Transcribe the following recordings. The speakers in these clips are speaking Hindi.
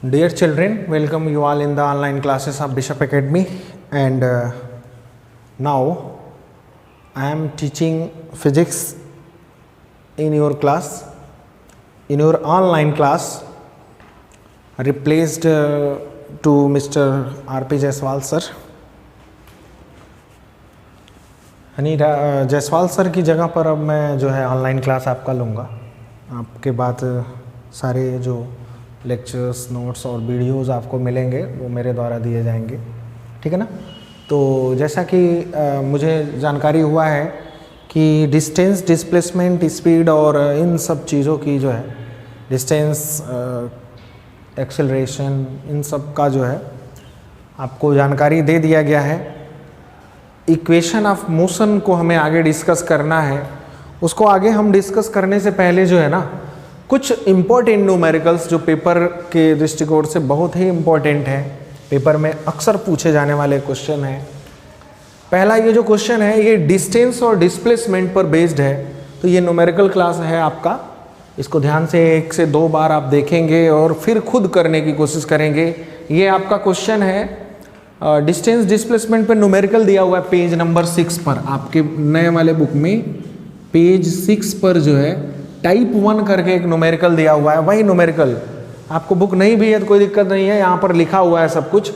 Dear children, welcome you all in the online classes of Bishop Academy, and now I am teaching physics in your class, in your online class, replaced to Mr. R.P. Jaiswal sir. यानी जायसवाल सर की जगह पर अब मैं जो है ऑनलाइन क्लास आपका लूँगा। आपके बाद सारे जो लेक्चर्स, नोट्स और वीडियोस आपको मिलेंगे वो मेरे द्वारा दिए जाएंगे, ठीक है ना। तो जैसा कि मुझे जानकारी हुआ है कि डिस्टेंस, डिस्प्लेसमेंट, स्पीड और इन सब चीज़ों की जो है डिस्टेंस, एक्सेलरेशन, इन सब का जो है आपको जानकारी दे दिया गया है। इक्वेशन ऑफ मोशन को हमें आगे डिस्कस करना है। उसको आगे हम डिस्कस करने से पहले जो है ना, कुछ इम्पोर्टेंट न्यूमेरिकल्स जो पेपर के दृष्टिकोण से बहुत ही इम्पोर्टेंट है, पेपर में अक्सर पूछे जाने वाले क्वेश्चन है। पहला ये जो क्वेश्चन है ये डिस्टेंस और डिस्प्लेसमेंट पर बेस्ड है, तो ये न्यूमेरिकल क्लास है आपका। इसको ध्यान से 1 से 2 बार आप देखेंगे और फिर खुद करने की कोशिश करेंगे। ये आपका क्वेश्चन है डिस्टेंस डिस्प्लेसमेंट पे न्यूमेरिकल दिया हुआ है पेज नंबर 6 पर, आपके नए वाले बुक में पेज 6 पर जो है टाइप 1 करके एक न्यूमेरिकल दिया हुआ है। वही न्यूमेरिकल आपको बुक नहीं भी है तो कोई दिक्कत नहीं है, यहाँ पर लिखा हुआ है सब कुछ।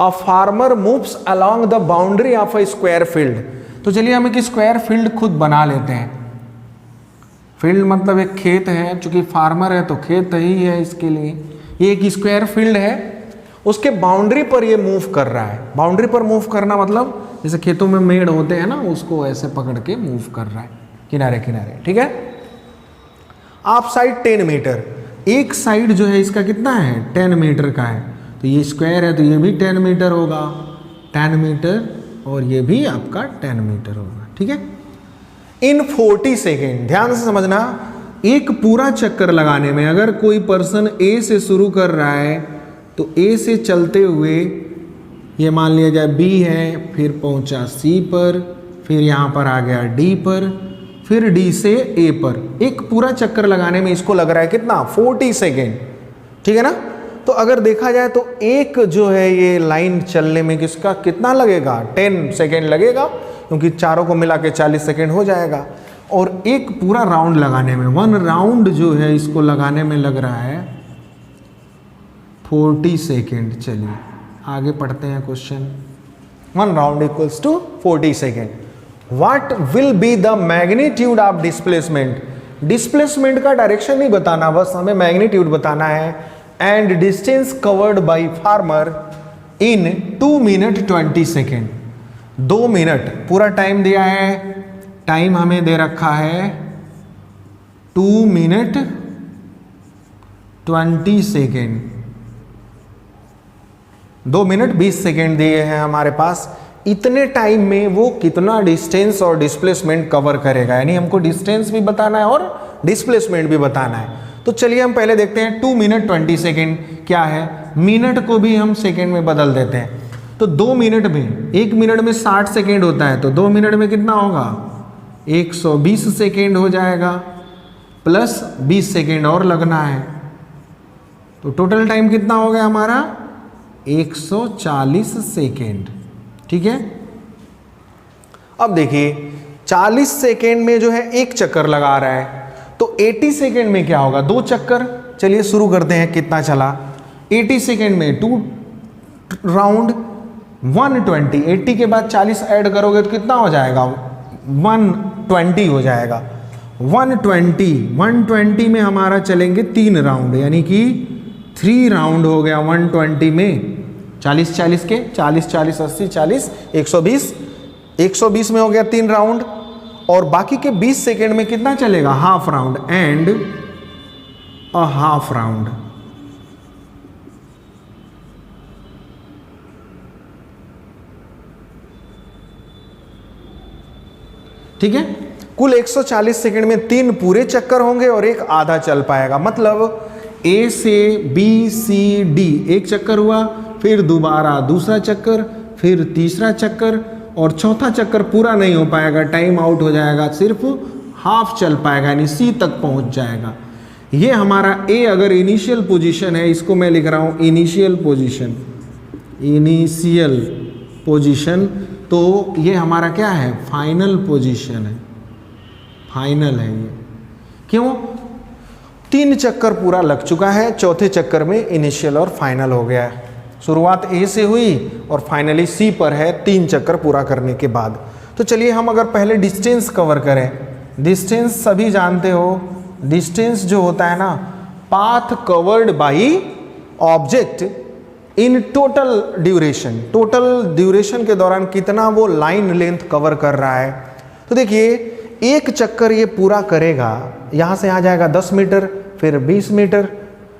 A farmer moves along the boundary of a square field. तो चलिए हम एक स्क्वायर फील्ड खुद बना लेते हैं। फील्ड मतलब एक खेत है, चूंकि फार्मर है तो खेत ही है इसके लिए। ये एक स्क्वायर फील्ड है, उसके बाउंड्री पर ये मूव कर रहा है। बाउंड्री पर मूव करना मतलब जैसे खेतों में मेड़ होते हैं ना, उसको ऐसे पकड़ के मूव कर रहा है किनारे किनारे, ठीक है। आप साइड 10 मीटर, एक साइड जो है इसका कितना है 10 मीटर का है, तो ये स्क्वायर है तो ये भी 10 मीटर होगा, 10 मीटर, और ये भी आपका 10 मीटर होगा, ठीक है। इन 40 सेकेंड, ध्यान से समझना, एक पूरा चक्कर लगाने में अगर कोई पर्सन ए से शुरू कर रहा है तो ए से चलते हुए ये मान लिया जाए बी है, फिर पहुंचा सी पर, फिर यहाँ पर आ गया डी पर, फिर डी से ए पर, एक पूरा चक्कर लगाने में इसको लग रहा है कितना 40 सेकेंड, ठीक है ना। तो अगर देखा जाए तो एक जो है ये लाइन चलने में किसका कितना लगेगा 10 सेकेंड लगेगा, क्योंकि चारों को मिला के 40 सेकेंड हो जाएगा। और एक पूरा राउंड लगाने में, 1 राउंड जो है इसको लगाने में लग रहा है 40 सेकेंड। चलिए आगे पढ़ते हैं question. 1 round equals to 40 second. What will be the magnitude of displacement. Displacement का डायरेक्शन नहीं बताना, बस हमें मैग्नीट्यूड बताना है। And distance covered by farmer in 2 minute 20 second. 2 minute पूरा टाइम दिया है, टाइम हमें दे रखा है 2 मिनट 20 सेकेंड। 2 मिनट 20 सेकेंड दिए हैं हमारे पास। इतने टाइम में वो कितना डिस्टेंस और डिस्प्लेसमेंट कवर करेगा, यानी हमको डिस्टेंस भी बताना है और डिस्प्लेसमेंट भी बताना है। तो चलिए हम पहले देखते हैं 2 मिनट 20 सेकेंड क्या है। मिनट को भी हम सेकेंड में बदल देते हैं। तो 2 मिनट में, 1 मिनट में 60 सेकेंड होता है, तो 2 मिनट में कितना होगा 120 सेकेंड हो जाएगा, प्लस 20 सेकेंड और लगना है। तो टोटल टाइम कितना हो गया हमारा 140 सेकेंड, ठीक है। अब देखिए 40 सेकेंड में जो है एक चक्कर लगा रहा है, तो 80 सेकेंड में क्या होगा 2 चक्कर। चलिए शुरू करते हैं कितना चला। 80 सेकेंड में 2 राउंड 120, 80 के बाद 40 ऐड करोगे तो कितना हो जाएगा 120 हो जाएगा। 120 में हमारा चलेंगे 3 राउंड, यानी कि 3 राउंड हो गया 120 में। 40 के 40 80 40 120, 120 में हो गया 3 राउंड, और बाकी के 20 सेकेंड में कितना चलेगा half round and a half round. ठीक है, कुल 140 सेकेंड में 3 पूरे चक्कर होंगे और एक आधा चल पाएगा। मतलब ए से बी सी डी एक चक्कर हुआ, फिर दोबारा दूसरा चक्कर, फिर तीसरा चक्कर, और चौथा चक्कर पूरा नहीं हो पाएगा, टाइम आउट हो जाएगा, सिर्फ हाफ चल पाएगा, यानी सी तक पहुंच जाएगा। ये हमारा ए अगर इनिशियल पोजीशन है, इसको मैं लिख रहा हूं इनिशियल पोजीशन, इनिशियल पोजीशन, तो ये हमारा क्या है, फाइनल पोजीशन है, फाइनल है ये। क्यों? 3 चक्कर पूरा लग चुका है, चौथे चक्कर में इनिशियल और फाइनल हो गया है। शुरुआत ए से हुई और फाइनली सी पर है 3 चक्कर पूरा करने के बाद। तो चलिए हम अगर पहले डिस्टेंस कवर करें। डिस्टेंस सभी जानते हो, डिस्टेंस जो होता है ना, path covered by object in total duration, total duration के दौरान कितना वो लाइन लेंथ कवर कर रहा है। तो देखिए एक चक्कर ये पूरा करेगा, यहाँ से आ जाएगा 10 मीटर, फिर 20 मीटर,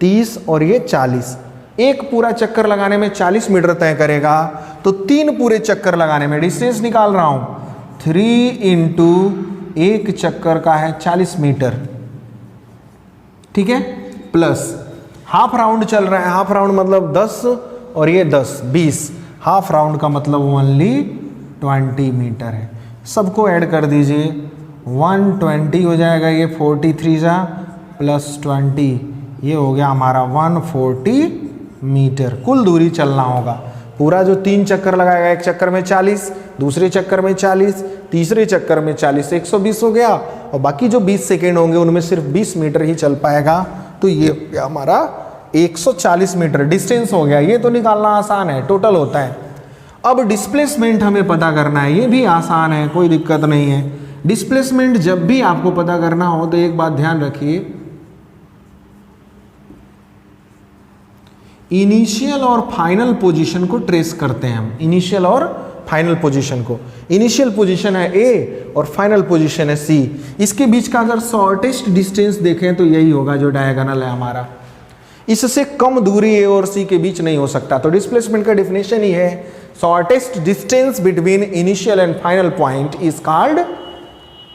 30 और ये 40। एक पूरा चक्कर लगाने में 40 मीटर तय करेगा, तो 3 पूरे चक्कर लगाने में डिस्टेंस निकाल रहा हूँ 3 इंटू एक चक्कर का है 40 मीटर, ठीक है, प्लस हाफ राउंड चल रहा है, हाफ राउंड मतलब 10 और ये 10 20, हाफ राउंड का मतलब ओनली 20 मीटर है। सबको ऐड कर दीजिए, 120 हो जाएगा, ये 43 जा प्लस 20, ये हो गया हमारा 140 मीटर। कुल दूरी चलना होगा, पूरा जो 3 चक्कर लगाएगा, एक चक्कर में 40, दूसरे चक्कर में 40, तीसरे चक्कर में 40, 120 हो गया, और बाकी जो 20 सेकेंड होंगे उनमें सिर्फ 20 मीटर ही चल पाएगा। तो ये हो गया हमारा 140 मीटर डिस्टेंस हो गया। ये तो निकालना आसान है, टोटल होता है। अब डिस्प्लेसमेंट हमें पता करना है, ये भी आसान है, कोई दिक्कत नहीं है। डिस्प्लेसमेंट जब भी आपको पता करना हो तो एक बात ध्यान रखिए, इनिशियल और फाइनल पोजीशन को ट्रेस करते हैं हम, इनिशियल और फाइनल पोजीशन को। इनिशियल पोजीशन है ए और फाइनल पोजीशन है सी। इसके बीच का अगर शॉर्टेस्ट डिस्टेंस देखें तो यही होगा जो डायगोनल है हमारा। इससे कम दूरी ए और सी के बीच नहीं हो सकता। तो डिस्प्लेसमेंट का डेफिनेशन ही है, shortest distance between initial and final point is called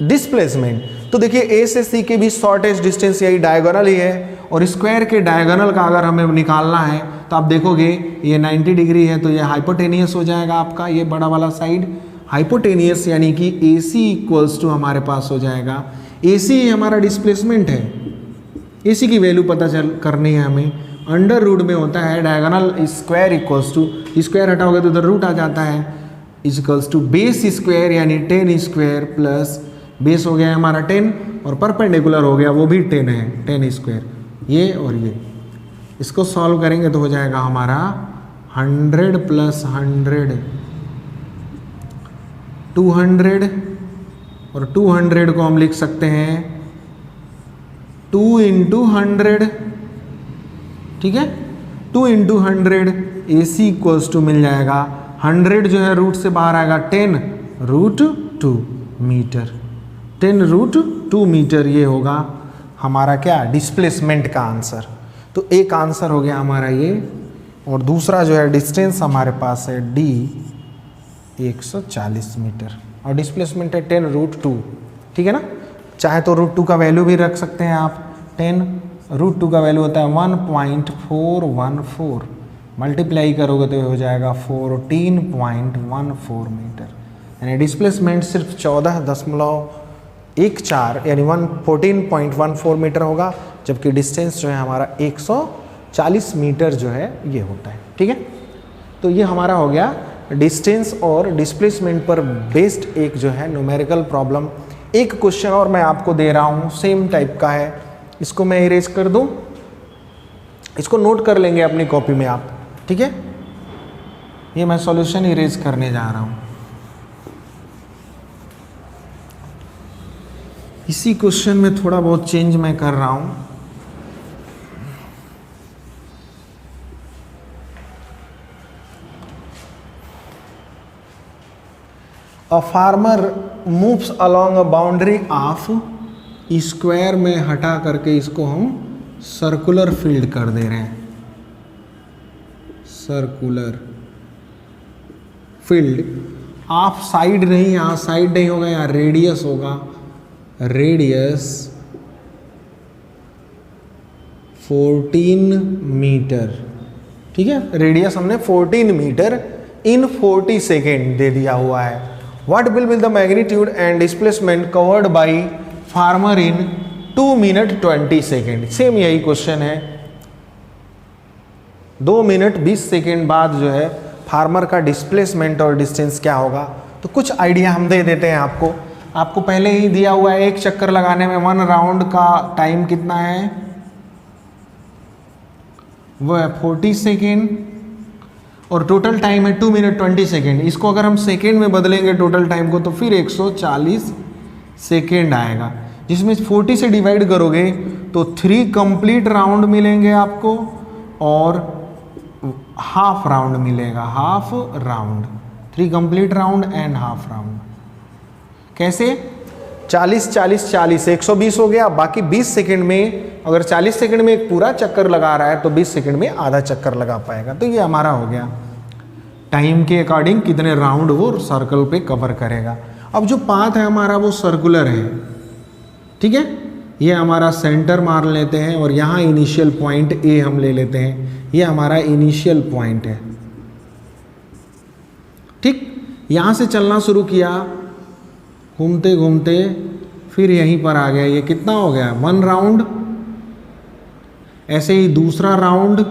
displacement. तो देखिए ए से सी के बीच शॉर्टेस्ट डिस्टेंस यही डायगोनल ही है, और स्क्वायर के डायगोनल का अगर हमें निकालना है तो आप देखोगे ये 90 डिग्री है, तो ये हाइपोटेनियस हो जाएगा आपका, ये बड़ा वाला साइड हाइपोटेनियस, यानी कि ए सी इक्वल्स टू हमारे पास हो जाएगा, ए सी हमारा डिस्प्लेसमेंट है। ए सी की वैल्यू पता चल करनी है हमें, अंडर रूट में होता है diagonal square equals to, square हटाओगे तो इधर रूट आ जाता है, इक्वल्स टू बेस स्क्वायर यानी 10 स्क्वायर प्लस बेस हो गया हमारा 10 और परपेंडिकुलर हो गया वो भी 10 है, 10 स्क्वायर, ये और ये। इसको सॉल्व करेंगे तो हो जाएगा हमारा 100 प्लस 100 200, और 200 को हम लिख सकते हैं 2 इंटू 100, ठीक है, 2 into 100 A C equals to मिल जाएगा 100 जो है रूट से बाहर आएगा 10 रूट 2 मीटर, 10 रूट 2 मीटर। ये होगा हमारा क्या, डिस्प्लेसमेंट का आंसर। तो एक आंसर हो गया हमारा ये, और दूसरा जो है डिस्टेंस हमारे पास है डी 140 मीटर और डिस्प्लेसमेंट है 10 रूट 2, ठीक है ना। चाहे तो रूट 2 का वैल्यू भी रख सकते हैं आप, 10 रूट 2 का वैल्यू होता है 1.414, मल्टीप्लाई करोगे तो हो जाएगा 14.14 मीटर, यानी डिस्प्लेसमेंट सिर्फ 14.14 यानी 14.14 मीटर होगा, जबकि डिस्टेंस जो है हमारा 140 मीटर जो है ये होता है, ठीक है। तो ये हमारा हो गया डिस्टेंस और डिस्प्लेसमेंट पर बेस्ड एक जो है न्यूमेरिकल प्रॉब्लम। एक क्वेश्चन और मैं आपको दे रहा हूँ, सेम टाइप का है, इसको मैं इरेज कर दूँ, इसको नोट कर लेंगे अपनी कॉपी में आप, ठीक है। ये मैं सॉल्यूशन इरेज करने जा रहा हूँ। इसी क्वेश्चन में थोड़ा बहुत चेंज मैं कर रहा हूँ। A farmer moves along a boundary of square में हटा करके इसको हम सर्कुलर फील्ड कर दे रहे हैं, सर्कुलर फील्ड ऑफ साइड नहीं, यहाँ साइड नहीं होगा, यहाँ रेडियस होगा, रेडियस 14 मीटर, ठीक है। रेडियस हमने 14 मीटर इन 40 सेकेंड दे दिया हुआ है। What will be the magnitude and displacement covered by farmer in 2 minute 20 second. Same यही क्वेश्चन है, 2 मिनट 20 सेकेंड बाद जो है फार्मर का डिस्प्लेसमेंट और डिस्टेंस क्या होगा। तो कुछ आइडिया हम दे देते हैं आपको। आपको पहले ही दिया हुआ है एक चक्कर लगाने में 1 राउंड का टाइम कितना है, वो है 40 सेकेंड और टोटल टाइम है 2 मिनट 20 सेकेंड। इसको अगर हम सेकेंड में बदलेंगे टोटल टाइम को तो फिर 140 सेकेंड आएगा, जिसमें 40 से डिवाइड करोगे तो 3 कंप्लीट राउंड मिलेंगे आपको और हाफ राउंड मिलेगा, half round, 3 complete round and half round. कैसे? 40 40 40 120 हो गया। बाकी 20 सेकंड में, अगर 40 सेकंड में एक पूरा चक्कर लगा रहा है तो 20 सेकंड में आधा चक्कर लगा पाएगा। तो ये हमारा हो गया टाइम के अकॉर्डिंग कितने राउंड वो सर्कल पे कवर करेगा। अब जो पाथ है हमारा वो सर्कुलर है, ठीक है। ये हमारा सेंटर मान लेते हैं और यहाँ इनिशियल पॉइंट ए हम ले लेते हैं, ये हमारा इनिशियल पॉइंट है, ठीक। यहाँ से चलना शुरू किया, घूमते घूमते फिर यहीं पर आ गया। ये कितना हो गया? 1 राउंड। ऐसे ही दूसरा राउंड,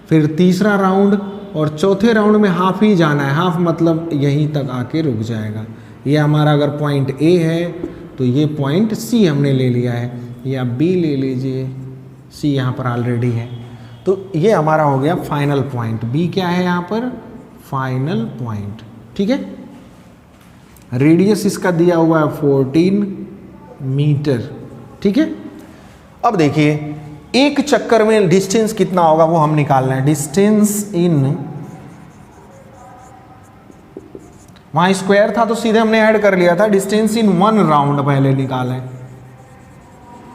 फिर तीसरा राउंड और चौथे राउंड में हाफ ही जाना है। हाफ मतलब यहीं तक आके रुक जाएगा। ये हमारा अगर पॉइंट ए है तो ये पॉइंट सी हमने ले लिया है, या बी ले लीजिए, सी यहाँ पर ऑलरेडी है। तो ये हमारा हो गया फाइनल पॉइंट। बी क्या है यहाँ पर? फाइनल पॉइंट, ठीक है। रेडियस इसका दिया हुआ है 14 मीटर, ठीक है। अब देखिए एक चक्कर में डिस्टेंस कितना होगा वो हम निकालना है। डिस्टेंस इन, वहां स्क्वायर था तो सीधे हमने ऐड कर लिया था। डिस्टेंस इन 1 राउंड पहले निकालें।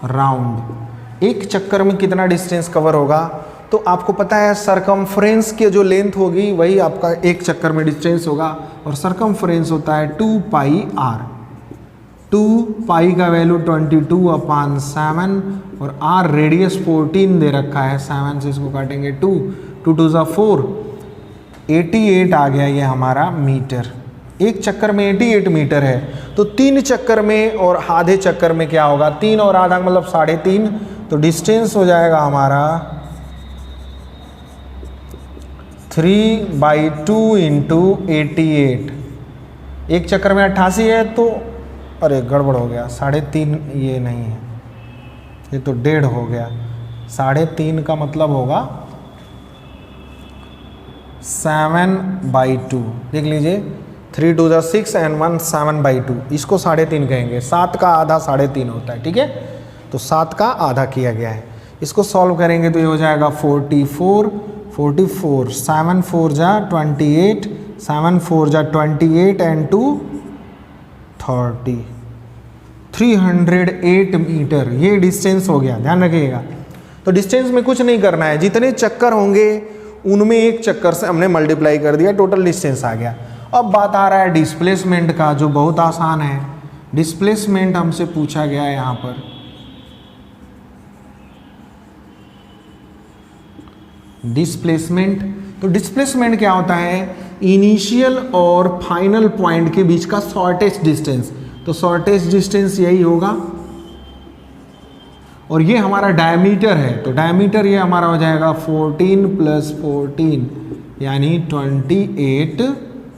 राउंड, एक चक्कर में कितना डिस्टेंस कवर होगा तो आपको पता है सरकमफ्रेंस की जो लेंथ होगी वही आपका एक चक्कर में डिस्टेंस होगा, और सरकमफ्रेंस होता है 2 पाई आर। 2 पाई का वैल्यू 22/7 और आर रेडियस 14 दे रखा है। 7 से इसको काटेंगे 2, 2 2 ज़ा 4, 88 आ गया ये हमारा मीटर। एक चक्कर में 88 मीटर है। तो 3 चक्कर में और आधे चक्कर में क्या होगा? 3 और आधा मतलब 3.5। तो डिस्टेंस हो जाएगा हमारा 3/2 इंटू 88। एक चक्कर में 88 है तो अरे गड़बड़ हो गया, 3.5 ये नहीं है, ये तो 1.5 हो गया। 3.5 का मतलब होगा 7/2। देख लीजिए 3 2 6 एंड 1 7/2, इसको 3.5 कहेंगे। 7 का आधा 3.5 होता है, ठीक है। तो 7 का आधा किया गया है। इसको सॉल्व करेंगे तो ये हो जाएगा 44 44, 7 4 जा 28, 7 4 जा 28 एंड 2 30, 308 मीटर ये डिस्टेंस हो गया। ध्यान रखिएगा। तो डिस्टेंस में कुछ नहीं करना है, जितने चक्कर होंगे उनमें एक चक्कर से हमने मल्टीप्लाई कर दिया, टोटल डिस्टेंस आ गया। अब बात आ रहा है डिस्प्लेसमेंट का, जो बहुत आसान है। डिस्प्लेसमेंट हमसे पूछा गया है यहाँ पर। डिस्प्लेसमेंट, तो डिस्प्लेसमेंट क्या होता है? इनिशियल और फाइनल पॉइंट के बीच का शॉर्टेस्ट डिस्टेंस। तो शॉर्टेस्ट डिस्टेंस यही होगा, और ये हमारा डायमीटर है। तो डायमीटर ये हमारा हो जाएगा 14 + 14 यानी 28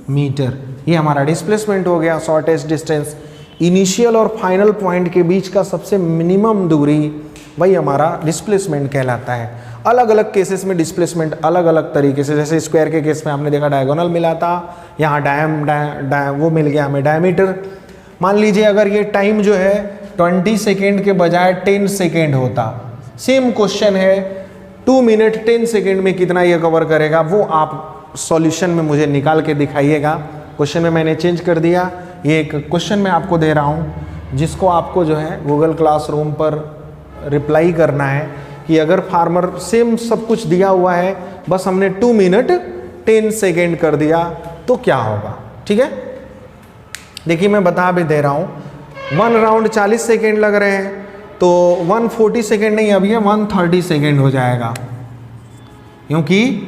मीटर। ये हमारा डिस्प्लेसमेंट हो गया, शॉर्टेस्ट डिस्टेंस। इनिशियल और फाइनल पॉइंट के बीच का सबसे मिनिमम दूरी वही हमारा डिस्प्लेसमेंट कहलाता है। अलग अलग केसेस में डिस्प्लेसमेंट अलग अलग तरीके से, जैसे स्क्वायर के केस में आपने देखा डायगोनल मिला था, यहाँ वो मिल गया हमें डायमीटर। मान लीजिए अगर ये टाइम जो है 20 सेकेंड के बजाय 10 सेकेंड होता, सेम क्वेश्चन है 2 मिनट 10 सेकेंड में कितना ये कवर करेगा, वो आप सॉल्यूशन में मुझे निकाल के दिखाइएगा। क्वेश्चन में मैंने चेंज कर दिया। ये एक क्वेश्चन मैं आपको दे रहा हूँ जिसको आपको जो है गूगल क्लासरूम पर रिप्लाई करना है कि अगर फार्मर सेम सब कुछ दिया हुआ है, बस हमने 2 मिनट 10 सेकेंड कर दिया तो क्या होगा, ठीक है। देखिए मैं बता भी दे रहा हूँ, 1 राउंड 40 सेकेंड लग रहे हैं तो 140 सेकेंड नहीं, अब ये 130 सेकेंड हो जाएगा, क्योंकि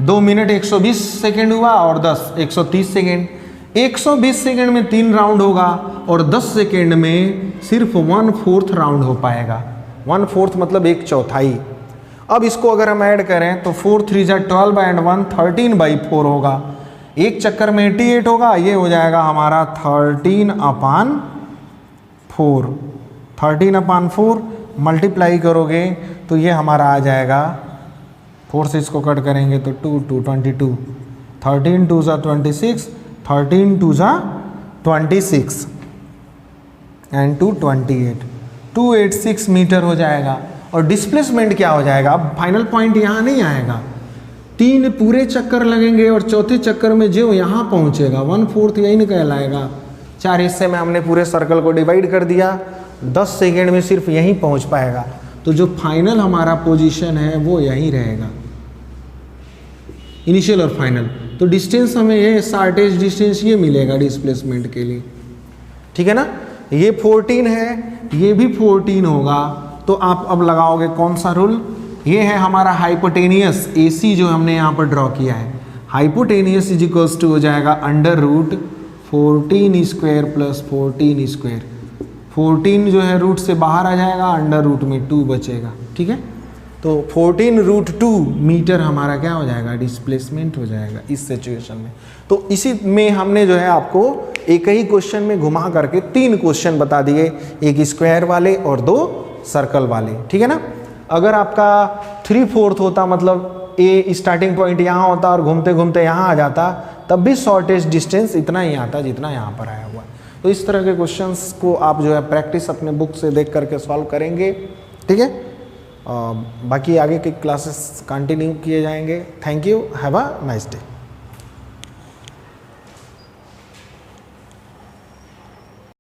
2 मिनट 120 सेकेंड हुआ और 10 130 सेकेंड। 120 सेकेंड में 3 राउंड होगा और 10 सेकेंड में सिर्फ 1/4 राउंड हो पाएगा। 1/4 मतलब 1/4। अब इसको अगर हम ऐड करें तो 4 3 जा 12 एंड 1 13/4 होगा। एक चक्कर में 88 होगा, ये हो जाएगा हमारा 13/4। 13/4 मल्टीप्लाई करोगे तो ये हमारा आ जाएगा, 4 से इसको कट करेंगे तो 2 2 22, 13 2 जा 26, 13 2 जा 26 एंड 2 28, 286 मीटर हो जाएगा। और डिस्प्लेसमेंट क्या हो जाएगा, अब फाइनल पॉइंट यहाँ नहीं आएगा, 3 पूरे चक्कर लगेंगे और चौथे चक्कर में जो यहाँ पहुँचेगा 1/4 यही नहीं कहलाएगा। 4 हिस्से में हमने पूरे सर्कल को डिवाइड कर दिया, 10 सेकेंड में सिर्फ यहीं पहुँच पाएगा। तो जो फाइनल हमारा पोजीशन है वो यहीं रहेगा, इनिशियल और फाइनल। तो डिस्टेंस हमें ये शॉर्टेज डिस्टेंस ये मिलेगा डिस्प्लेसमेंट के लिए, ठीक है ना। ये 14 है, ये भी 14 होगा। तो आप अब लगाओगे कौन सा रूल, ये है हमारा हाइपोटेनियस AC जो हमने यहाँ पर ड्रॉ किया है। हाइपोटेनियस इज इक्वल्स टू हो जाएगा √14² + 14²। 14 जो है रूट से बाहर आ जाएगा, √2 बचेगा, ठीक है। तो 14√2 मीटर हमारा क्या हो जाएगा, डिस्प्लेसमेंट हो जाएगा इस सिचुएशन में। तो इसी में हमने जो है आपको एक ही क्वेश्चन में घुमा करके 3 क्वेश्चन बता दिए, एक स्क्वायर वाले और 2 सर्कल वाले, ठीक है ना। अगर आपका 3/4 होता, मतलब ए स्टार्टिंग पॉइंट यहाँ होता और घूमते घूमते यहाँ आ जाता, तब भी शॉर्टेज डिस्टेंस इतना ही आता जितना यहाँ पर आया हुआ है। तो इस तरह के क्वेश्चंस को आप जो है प्रैक्टिस अपने बुक से देख करके सॉल्व करेंगे, ठीक है। बाकी आगे के क्लासेस कंटिन्यू किए जाएंगे। Thank you, have a nice day.